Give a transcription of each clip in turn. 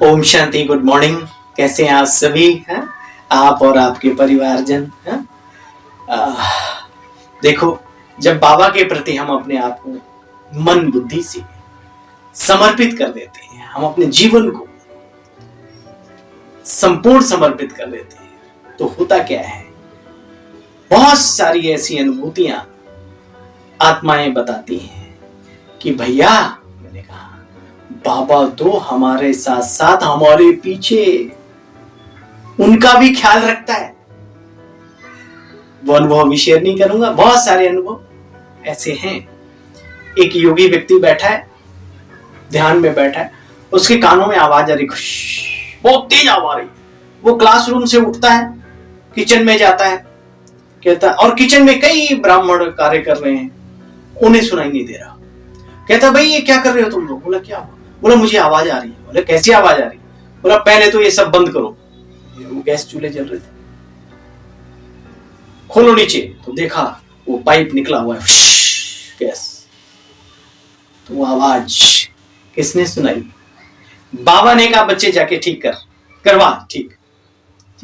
Om Shanti. Good morning. कैसे हैं आप सभी हैं? आप और आपके परिवारजन हैं? देखो, जब बाबा के प्रति हम अपने आप को मन बुद्धि से समर्पित कर देते हैं, हम अपने जीवन को संपूर्ण समर्पित कर देते हैं, तो होता क्या है, बहुत सारी ऐसी अनुभूतियां आत्माएं बताती हैं कि भैया, मैंने कहा, बाबा तो हमारे साथ साथ हमारे पीछे उनका भी ख्याल रखता है। वो अनुभव भी शेयर नहीं करूंगा, बहुत सारे अनुभव ऐसे हैं। एक योगी व्यक्ति बैठा है, ध्यान में बैठा है, उसके कानों में आवाज आ रही, बहुत तेज आवाज आ रही। वो क्लासरूम से उठता है, किचन में जाता है, कहता है, और किचन में कई ब्राह्मण कार्य कर रहे हैं, उन्हें सुनाई नहीं दे रहा। कहता भाई ये क्या कर रहे हो तुम लोग? बोला क्या हुआ? बोला मुझे आवाज आ रही है। बोला कैसी आवाज आ रही? बोला पहले तो ये सब बंद करो। वो गैस चूल्हे जल रहे थे, खोलो नीचे, तो देखा वो पाइप निकला हुआ है, गैस। तो वो आवाज किसने सुनाई? बाबा ने कहा बच्चे जाके ठीक करवा, ठीक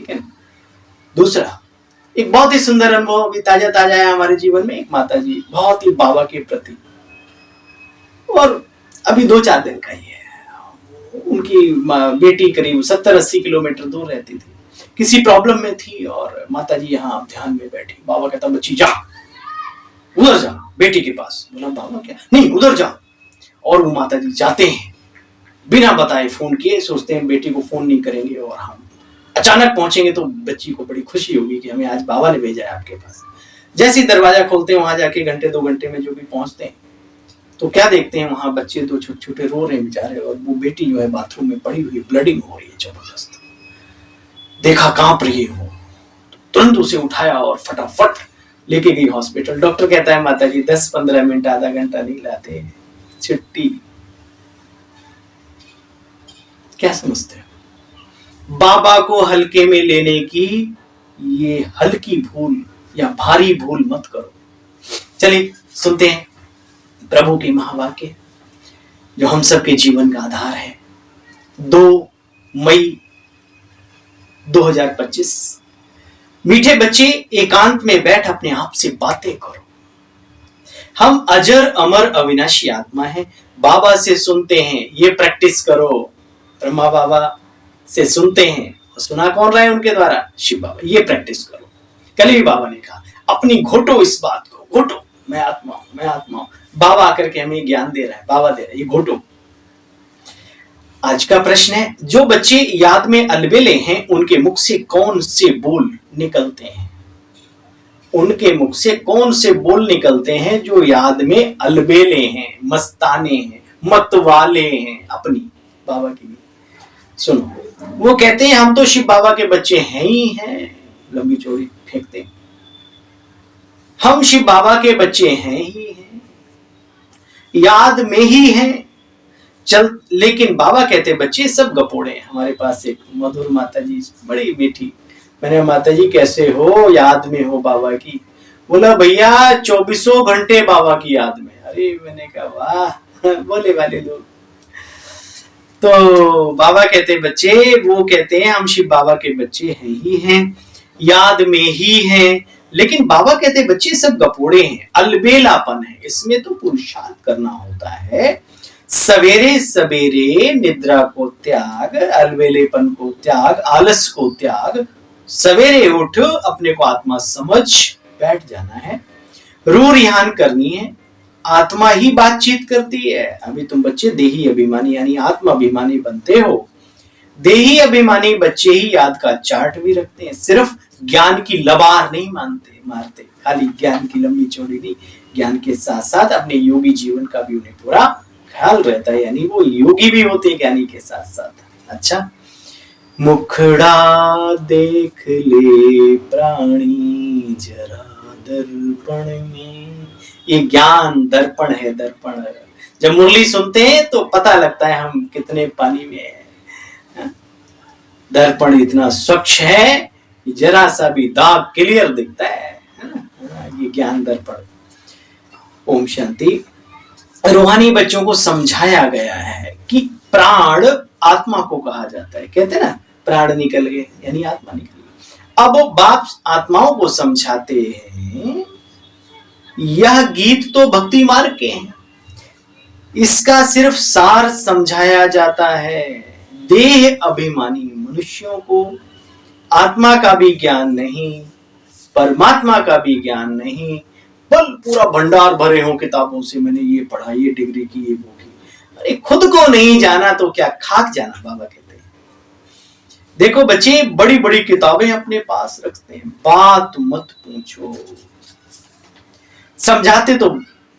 है। दूसरा, एक बहुत ही सुंदर अनुभव अभी ताजा ताजा है हमारे जीवन में। एक माता जी बहुत ही बाबा के प्रति, और अभी 2-4 दिन का ही है, उनकी बेटी करीब 70-80 किलोमीटर दूर रहती थी, किसी प्रॉब्लम में थी, और माता जी यहाँ ध्यान में बैठी। बाबा कहता बच्ची जा, उधर जा बेटी के पास। बोला बाबा क्या? नहीं उधर जा। और वो माता जी जाते हैं, बिना बताए फोन किए, सोचते हैं बेटी को फोन नहीं करेंगे और हम अचानक पहुंचेंगे तो बच्ची को बड़ी खुशी होगी कि हमें आज बाबा ने भेजा है आपके पास। जैसे ही दरवाजा खोलते हैं, वहां जाके घंटे 2 घंटे में जो भी पहुंचते हैं, तो क्या देखते हैं, वहां बच्चे 2 छोटे छोटे रो रहे हैं बेचारे, और वो बेटी जो है बाथरूम में पड़ी हुई, ब्लडिंग हो रही है जबरदस्त। देखा, कांप रही है वो, तुरंत उसे उठाया और फटाफट लेके गई हॉस्पिटल। डॉक्टर कहता है माता जी 10-15 मिनट, आधा घंटा नहीं लाते, छुट्टी। क्या समझते हो? बाबा को हल्के में लेने की ये हल्की भूल या भारी भूल मत करो। चलिए सुनते हैं प्रभु के महावाक्य, जो हम सबके जीवन का आधार है। 2 मई 2025। मीठे बच्चे, एकांत में बैठ अपने आप से बातें करो। हम अजर अमर अविनाशी आत्मा है। बाबा से सुनते हैं, ये प्रैक्टिस करो। ब्रह्मा बाबा से सुनते हैं, और सुना कौन रहा है उनके द्वारा? शिव बाबा। ये प्रैक्टिस करो। कल भी बाबा ने कहा अपनी घोटो इस बात को, घोटो, मैं आत्मा हूं, मैं आत्मा हूं। बाबा आकर के हमें ज्ञान दे रहा है, बाबा दे रहा है, ये घोटो। आज का प्रश्न है, जो बच्चे याद में अलबेले हैं, उनके मुख से कौन से बोल निकलते हैं? उनके मुख से कौन से बोल निकलते हैं जो याद में अलबेले हैं, मस्ताने हैं, मतवाले हैं अपनी बाबा की भी? सुनो, वो कहते हैं हम तो शिव बाबा के बच्चे हैं ही हैं, लंबी चौड़ी फेंकते हैं, हम शिव बाबा के बच्चे हैं ही हैं, याद में ही हैं, चल। लेकिन बाबा कहते बच्चे सब गपोड़े हैं। हमारे पास एक मधुर माता जी, बड़ी मीठी। मैंने माता जी कैसे हो, याद में हो बाबा की? बोला भैया 24 घंटे बाबा की याद में। अरे मैंने कहा वाह, बोले वाले लोग। तो बाबा कहते बच्चे, वो कहते हैं हम शिव बाबा के बच्चे हैं ही हैं, याद में ही हैं। लेकिन बाबा कहते बच्चे सब गपोड़े हैं, अलबेलापन है, इसमें तो पुरुषार्थ करना होता है। सवेरे सवेरे निद्रा को त्याग, अलबेलेपन को त्याग, आलस को त्याग, सवेरे उठ, अपने को आत्मा समझ बैठ जाना है। रू रिहान करनी है, आत्मा ही बातचीत करती है। अभी तुम बच्चे देही अभिमानी यानी आत्मा अभिमानी बनते हो। देही अभिमानी बच्चे ही याद का चार्ट भी रखते हैं, सिर्फ ज्ञान की लबार नहीं मारते, खाली ज्ञान की लंबी चौड़ी नहीं, ज्ञान के साथ साथ अपने योगी जीवन का भी उन्हें पूरा ख्याल रहता है, यानी वो योगी भी होते हैं ज्ञानी के साथ साथ। अच्छा, मुखड़ा देख ले प्राणी जरा दर्पण में, ये ज्ञान दर्पण है, दर्पण। जब मुरली सुनते हैं तो पता लगता है हम कितने पानी में है। दर्पण इतना स्वच्छ है कि जरा सा भी दाग क्लियर दिखता है, ये ज्ञान दर्पण। ओम शांति। रूहानी बच्चों को समझाया गया है कि प्राण आत्मा को कहा जाता है, कहते हैं ना प्राण निकल गए यानी आत्मा निकल गई। अब बाप आत्माओं को समझाते हैं यह गीत तो भक्ति मार्ग के हैं, इसका सिर्फ सार समझाया जाता है। देह अभिमानी मनुष्यों को आत्मा का भी ज्ञान नहीं, परमात्मा का भी ज्ञान नहीं, बल पूरा भंडार भरे हो किताबों से, मैंने ये पढ़ा, ये डिग्री की, ये वो की, अरे खुद को नहीं जाना तो क्या खाक जाना, बाबा कहते हैं। देखो बच्चे बड़ी बड़ी किताबें अपने पास रखते हैं, बात मत पूछो। समझाते तो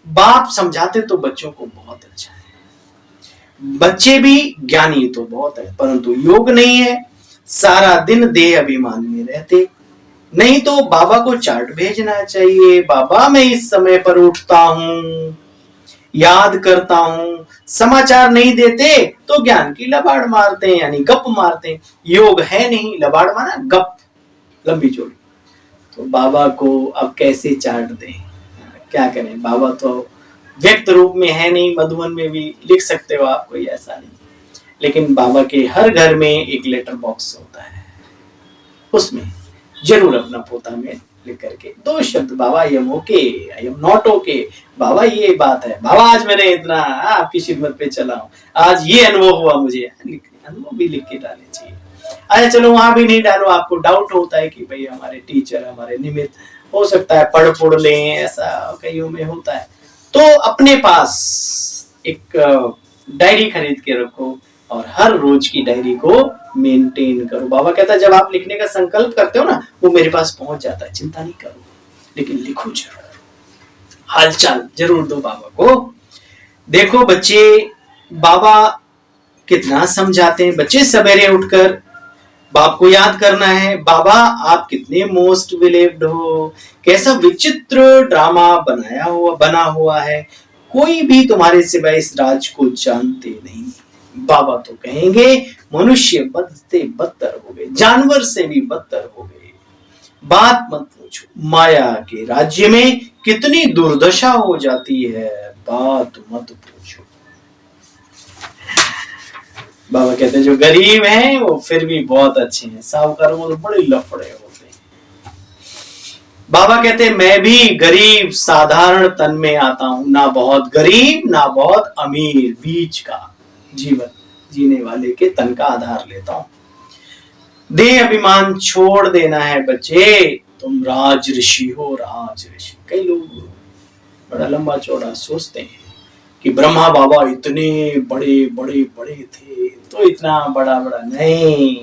बाप समझाते तो बच्चों को बहुत अच्छा है, बच्चे भी ज्ञानी तो बहुत है, परंतु योग नहीं है, सारा दिन देह अभिमान में रहते। नहीं तो बाबा को चार्ट भेजना चाहिए, बाबा मैं इस समय पर उठता हूं, याद करता हूं। समाचार नहीं देते तो ज्ञान की लबाड़ मारते हैं यानी गप मारते हैं। योग है नहीं, लबाड़ माना गप, लंबी चौड़ी। तो बाबा को अब कैसे चार्ट दें, क्या करें, बाबा तो व्यक्त रूप में है नहीं, मधुबन में भी लिख सकते हो आप, कोई ऐसा नहीं। लेकिन बाबा के हर घर में एक लेटर बॉक्स होता है, उसमें जरूर अपना पोता में लिख करके 2 शब्द, बाबा I am okay, I am not okay, बाबा ये बात है, बाबा आज मैंने इतना आपकी खिदमत पे चला हूं, आज ये अनुभव हुआ मुझे, अनुभव भी लिख के डालने चाहिए। अच्छा चलो वहां भी नहीं डालो, आपको डाउट होता है कि भाई हमारे टीचर हमारे निमित्त हो सकता है पढ़ लें, ऐसा कईयों में होता है, तो अपने पास एक डायरी खरीद के रखो और हर रोज की डायरी को मेंटेन करो। बाबा कहता है जब आप लिखने का संकल्प करते हो ना, वो मेरे पास पहुंच जाता है, चिंता नहीं करो, लेकिन लिखो जरूर, हालचाल जरूर दो बाबा को। देखो बच्चे बाबा कितना समझाते हैं, बच्चे सवेरे उठकर बाप को याद करना है, बाबा आप कितने मोस्ट बिलीव्ड हो, कैसा विचित्र ड्रामा बना हुआ है, कोई भी तुम्हारे सिवाय इस राज को जानते नहीं। बाबा तो कहेंगे मनुष्य बद से बदतर हो गए, जानवर से भी बदतर हो गए, बात मत पूछो, माया के राज्य में कितनी दुर्दशा हो जाती है, बात मत पूछो। बाबा कहते हैं जो गरीब हैं वो फिर भी बहुत अच्छे हैं, साहूकारों को तो बड़े लफड़े होते हैं। बाबा कहते हैं मैं भी गरीब साधारण तन में आता हूं, ना बहुत गरीब ना बहुत अमीर, बीच का जीवन जीने वाले के तन का आधार लेता हूं। देह अभिमान छोड़ देना है बच्चे, तुम राज ऋषि हो, राज ऋषि। कई लोग बड़ा लंबा चौड़ा सोचते हैं कि ब्रह्मा बाबा इतने बड़े बड़े बड़े थे, तो इतना बड़ा बड़ा नहीं,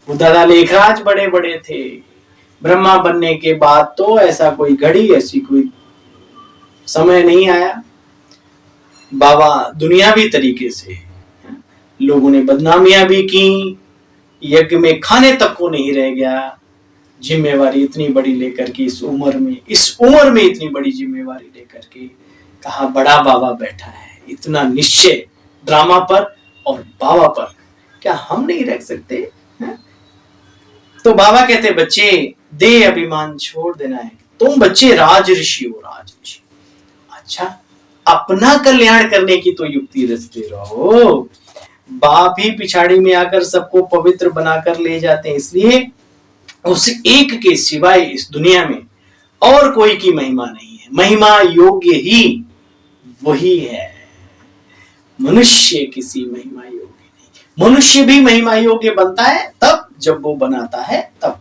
वो दादा लेखराज बड़े बड़े थे। ब्रह्मा बनने के बाद तो ऐसा कोई घड़ी, ऐसी कोई समय नहीं आया। बाबा दुनियावी तरीके से लोगों ने बदनामियां भी की, यज्ञ में खाने तक को नहीं रह गया, जिम्मेवारी इतनी बड़ी लेकर के इस उम्र में इतनी बड़ी जिम्मेवारी लेकर के, कहा बड़ा बाबा बैठा है, इतना निश्चय ड्रामा पर और बाबा पर क्या हम नहीं रख सकते है? तो बाबा कहते बच्चे देह अभिमान छोड़ देना है, तुम बच्चे राज ऋषि हो, राज ऋषि। अच्छा अपना कल्याण करने की तो युक्ति रचते रहो, बाप ही पिछाड़ी में आकर सबको पवित्र बनाकर ले जाते हैं, इसलिए उस एक के सिवाय इस दुनिया में और कोई की महिमा नहीं है, महिमा योग्य ही वही है, मनुष्य किसी महिमा योग्य नहीं। मनुष्य भी महिमा योग्य बनता है तब जब वो बनाता है तब।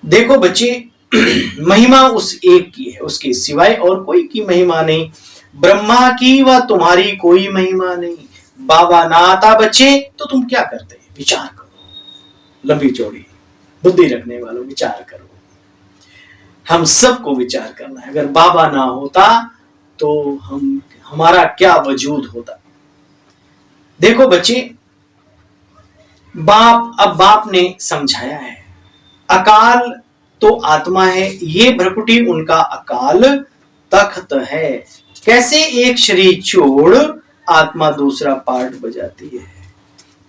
देखो बच्चे महिमा उस एक की है, उसके सिवाय और कोई की महिमा नहीं, ब्रह्मा की व तुम्हारी कोई महिमा नहीं। बाबा ना आता बच्चे तो तुम क्या करते, विचार करो, लंबी चौड़ी बुद्धि रखने वालों विचार करो, हम सबको विचार करना है, अगर बाबा ना होता तो हमारा क्या वजूद होता। देखो बच्चे बाप ने समझाया है, अकाल तो आत्मा है, ये भ्रकुटी उनका अकाल तख्त है, कैसे एक शरीर छोड़ आत्मा दूसरा पार्ट बजाती है।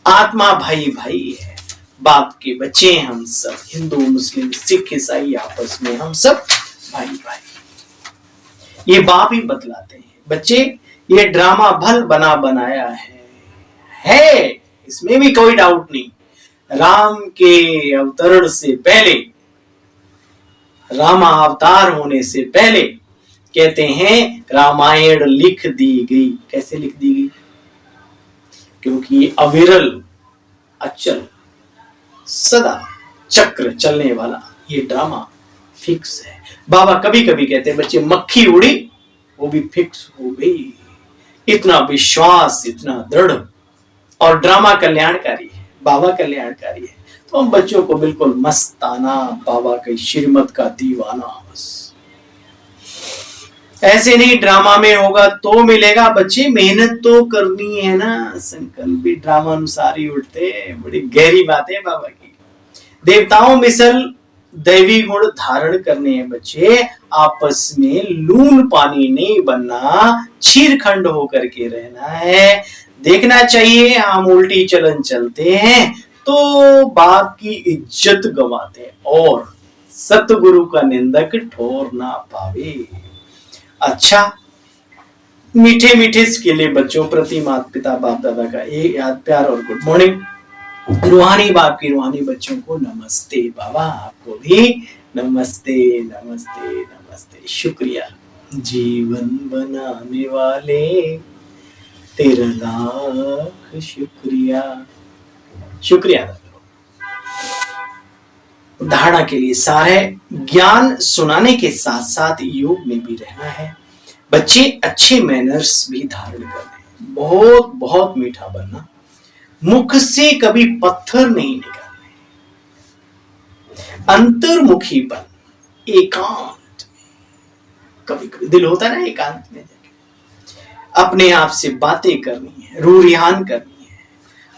आत्मा भाई भाई है, बाप के बच्चे हम सब, हिंदू मुस्लिम सिख ईसाई आपस में हम सब भाई भाई, ये बाप ही बतलाते हैं। बच्चे ये ड्रामा भल बना बनाया है, इसमें भी कोई डाउट नहीं। राम के अवतरण से पहले, रामा अवतार होने से पहले कहते हैं रामायण लिख दी गई। कैसे लिख दी गई? क्योंकि अविरल, अचल, सदा चक्र चलने वाला ये ड्रामा फिक्स है। बाबा कभी कभी कहते हैं बच्चे मक्खी उड़ी वो भी फिक्स हो गई। इतना विश्वास, इतना दृढ़, और ड्रामा कल्याणकारी है, बाबा कल्याणकारी है। तो हम बच्चों को बिल्कुल मस्ताना बाबा के श्रीमत का दीवाना, बस ऐसे नहीं ड्रामा में होगा तो मिलेगा। बच्चे मेहनत तो करनी है ना, संकल्प भी ड्रामा अनुसार ही उठते। बड़ी गहरी बात है बाबा की। देवताओं मिसल दैवी गुण धारण करने हैं बच्चे। आपस में लून पानी नहीं बनना, छीरखंड होकर के रहना है। देखना चाहिए हम उल्टी चलन चलते हैं तो बाप की इज्जत गंवाते हैं, और सतगुरु का निंदक ठोर ना पावे। अच्छा, मीठे मीठे के लिए बच्चों प्रति माता पिता बाप दादा का ये याद प्यार और गुड मॉर्निंग। रूहानी बाप की रूहानी बच्चों को नमस्ते। बाबा आपको भी नमस्ते नमस्ते नमस्ते। शुक्रिया जीवन बनाने वाले, तेरा लाख शुक्रिया। शुक्रिया धारणा के लिए सार है, ज्ञान सुनाने के साथ साथ योग में भी रहना है। बच्चे अच्छे मैनर्स भी धारण करने, बहुत बहुत मीठा बनना, मुख से कभी पत्थर नहीं निकालने, अंतर्मुखी बन, एकांत में, कभी कभी दिल होता है ना एकांत में अपने आप से बातें करनी है, रूरियान करनी है,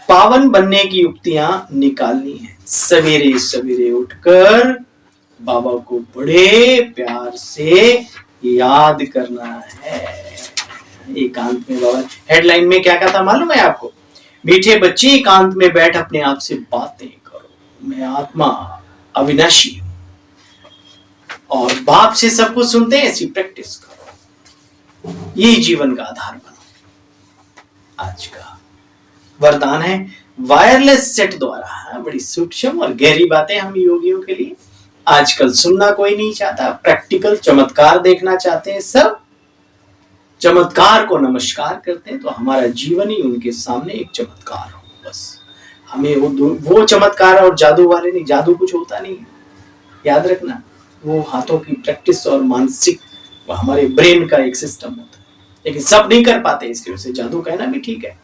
पावन बनने की युक्तियां निकालनी है। सवेरे सवेरे उठकर बाबा को बड़े प्यार से याद करना है। एकांत में बाबा, हेडलाइन में क्या कहा था मालूम है आपको? मीठे बच्चे एकांत में बैठ अपने आप से बातें करो, मैं आत्मा अविनाशी हूं, और बाप से सब कुछ सुनते हैं, ऐसी प्रैक्टिस करो। यही जीवन का आधार बनो। आज का वरदान है वायरलेस सेट द्वारा। बड़ी सूक्ष्म और गहरी बातें हम योगियों के लिए। आजकल सुनना कोई नहीं चाहता, प्रैक्टिकल चमत्कार देखना चाहते हैं सब। चमत्कार को नमस्कार करते हैं तो हमारा जीवन ही उनके सामने एक चमत्कार हो। बस हमें वो चमत्कार और जादू वाले नहीं, जादू कुछ होता नहीं है, याद रखना। वो हाथों की प्रैक्टिस और मानसिक, वो हमारे ब्रेन का एक सिस्टम होता है, लेकिन सब नहीं कर पाते, इसकी वजह से जादू कहना भी ठीक है।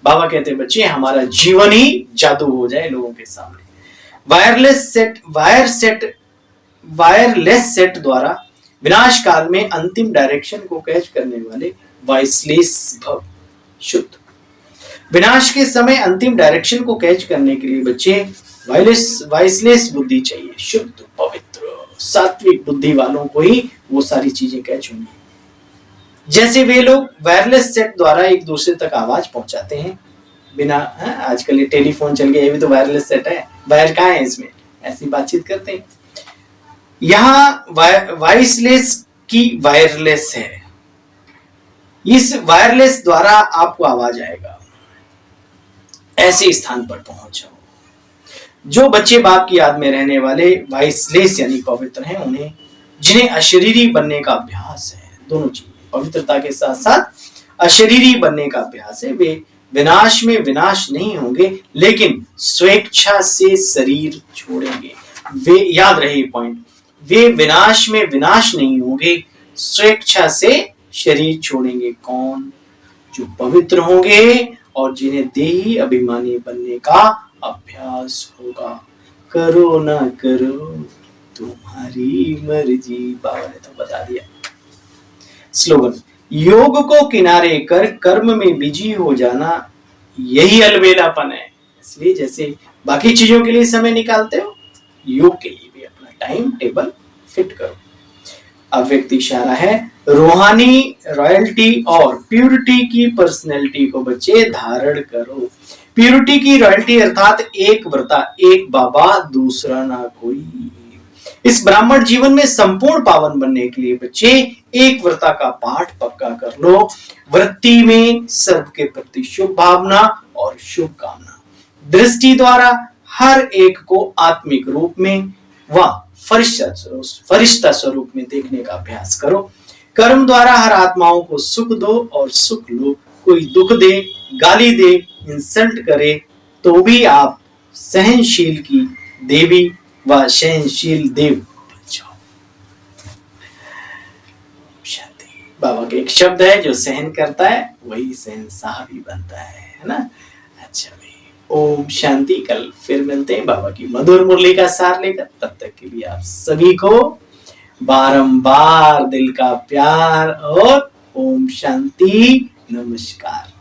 बाबा कहते हैं बच्चे हमारा जीवन ही जादू हो जाए लोगों के सामने। वायरलेस सेट द्वारा विनाश काल में अंतिम डायरेक्शन को कैच करने वाले वॉइसलेस भव शुद्ध। विनाश के समय अंतिम डायरेक्शन को कैच करने के लिए बच्चे वॉइसलेस बुद्धि चाहिए, शुद्ध पवित्र सात्विक बुद्धि वालों को ही वो सारी चीजें कैच होंगी। जैसे वे लोग वायरलेस सेट द्वारा एक दूसरे तक आवाज पहुंचाते हैं बिना, आजकल ये टेलीफोन चल गया, ये भी तो वायरलेस सेट है, वायर कहाँ है इसमें, ऐसी बातचीत करते हैं। यहाँ वॉइसलेस की वायरलेस है, इस वायरलेस द्वारा आपको आवाज आएगा, ऐसे स्थान पर पहुंच जाओ। जो बच्चे बाप की याद में रहने वाले वॉइसलेस यानी पवित्र हैं, उन्हें जिन्हें अशरीरी बनने का अभ्यास है, दोनों चीजें पवित्रता के साथ साथ अशरीरी बनने का अभ्यास है, वे विनाश में विनाश नहीं होंगे लेकिन स्वेच्छा से शरीर छोड़ेंगे। वे याद रहे पॉइंट, वे विनाश में विनाश नहीं होंगे, स्वेच्छा से शरीर छोड़ेंगे। कौन? जो पवित्र होंगे और जिन्हें देही अभिमानी बनने का अभ्यास होगा। करो ना करो तुम्हारी मर्जी, बाबा ने तो बता दिया। स्लोगन, योग को किनारे कर कर्म में बिजी हो जाना, यही अलबेलापन है। इसलिए जैसे बाकी चीजों के लिए समय निकालते हो, योग के लिए भी अपना टाइम टेबल फिट करो। अव्यक्त इशारा है, रूहानी रॉयल्टी और प्यूरिटी की पर्सनैलिटी को बच्चे धारण करो। प्यूरिटी की रॉयल्टी अर्थात एक व्रता, एक बाबा दूसरा ना कोई। इस ब्राह्मण जीवन में संपूर्ण पावन बनने के लिए बच्चे एक व्रता का पाठ पक्का कर लो। वृत्ति में सबके प्रति शुभ भावना और शुभ कामना, दृष्टि द्वारा हर एक को आत्मिक रूप में व फरिश्ता स्वरूप में देखने का अभ्यास करो। कर्म द्वारा हर आत्माओं को सुख दो और सुख लो। कोई दुख दे, गाली दे, इंसल्ट करे तो भी आप सहनशील की देवी व सहनशील देव बन जाओ। शांति। बाबा के एक शब्द है, जो सहन करता है वही शहंशाह भी बनता है ना। अच्छा भाई, ओम शांति। कल फिर मिलते हैं बाबा की मधुर मुरली का सार लेकर। तब तक के लिए आप सभी को बारंबार दिल का प्यार और ओम शांति, नमस्कार।